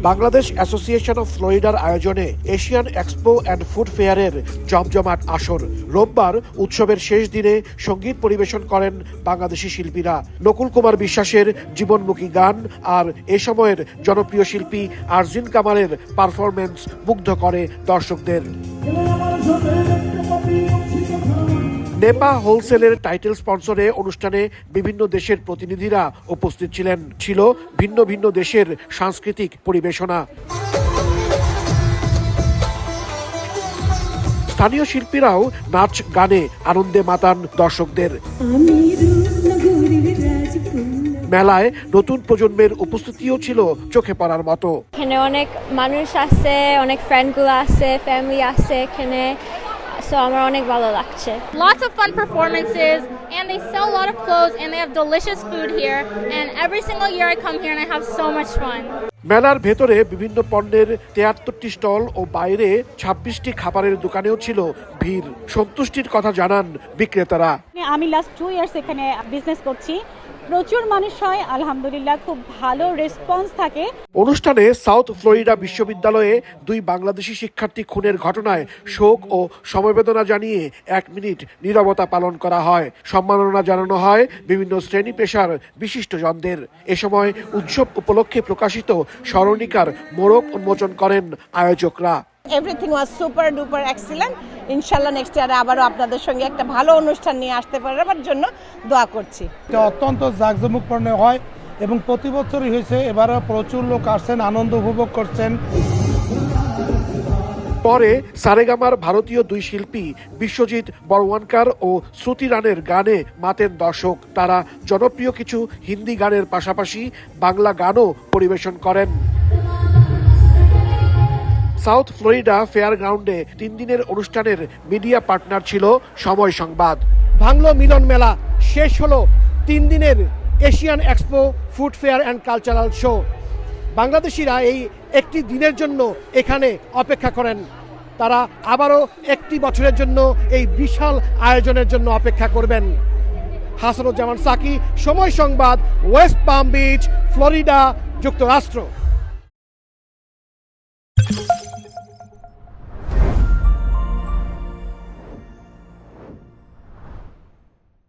Bangladesh association of ফ্লোরিডার আয়োজনে Asian expo and food ফেয়ারের জমজমাট আসর। রোববার উৎসবের শেষ দিনে সঙ্গীত পরিবেশন করেন বাংলাদেশি শিল্পীরা। নকুল কুমার বিশ্বাসের জীবনমুখী গান আর এ সময়ের জনপ্রিয় শিল্পী আরজিন কামালের পারফরমেন্স মুগ্ধ করে দর্শকদের। নেপা হোলসেলের টাইটেল স্পন্সরে অনুষ্ঠানে বিভিন্ন দেশের প্রতিনিধিরা উপস্থিত ছিলেন। ছিল ভিন্ন ভিন্ন দেশের সাংস্কৃতিক পরিবেশনা। স্থানীয় শিল্পীরাও নাচ গানে আনন্দে মাতান দর্শকদের। মেলায় নতুন প্রজন্মের উপস্থিতিও ছিল চোখে পড়ার মতো। এখানে অনেক মানুষ আছে, অনেক ফ্রেন্ডগুলো আছে, ফ্যামিলি আছে এখানে। So আমার অনেক ভালো লাগছে। Lots of fun performances and they sell a lot of clothes and they have delicious food here and every single year I come here and I have so much fun. মেলার ভেতরে বিভিন্ন পণ্যের 73টি stall ও বাইরে 26টি খাবারের দোকানেও ছিল ভিড়। সন্তুষ্টির কথা জানান বিক্রেতারা। আমি লাস্ট 2 ইয়ার্স এখানে বিজনেস করছি। প্রচুর মানুষ হয়, আলহামদুলিল্লাহ খুব ভালো রেসপন্স থাকে। অনুষ্ঠানে সাউথ ফ্লোরিডা বিশ্ববিদ্যালয়ে 2 বাংলাদেশি শিক্ষার্থী খুনের ঘটনায় শোক ও সমবেদনা জানিয়ে 1 মিনিট নীরবতা পালন করা হয়। সম্মাননা জানানো হয় বিভিন্ন শ্রেণী পেশার বিশিষ্টজনদের। এ সময় উৎসব উপলক্ষে প্রকাশিত স্মরণিকার মোড়ক উন্মোচন করেন আয়োজকরা। Everything was super duper excellent. ইনশাআল্লাহ নেক্সট ইয়ারে আবারও আপনাদের সঙ্গে একটা ভালো অনুষ্ঠান নিয়ে আসতে পারার জন্য দোয়া করছি। এটা অত্যন্ত জাঁকজমকপূর্ণ হয় এবং প্রতি বছরই হয়েছে। এবারও প্রচুর লোক আসছেন, আনন্দ উপভোগ করছেন। পরে সারেগামার ভারতীয় 2 শিল্পী বিশ্বজিৎ বড়ওয়ানকার ও শ্রুতি রানের গানে মাতেন দর্শক। তারা জনপ্রিয় কিছু হিন্দি গানের পাশাপাশি বাংলা গানও পরিবেশন করেন। সাউথ ফ্লোরিডা ফেয়ার গ্রাউন্ডে 3 দিনের অনুষ্ঠানের মিডিয়া পার্টনার ছিল সময় সংবাদ। ভাঙলো মিলন মেলা, শেষ হলো 3 দিনের Asian expo food fair and cultural show. বাংলাদেশিরা এই একটি দিনের জন্য এখানে অপেক্ষা করেন। তারা আবারও একটি বছরের জন্য এই বিশাল আয়োজনের জন্য অপেক্ষা করবেন। হাসানুজ্জামান সাকি, সময় সংবাদ, ওয়েস্ট পাম বিচ, ফ্লোরিডা, যুক্তরাষ্ট্র।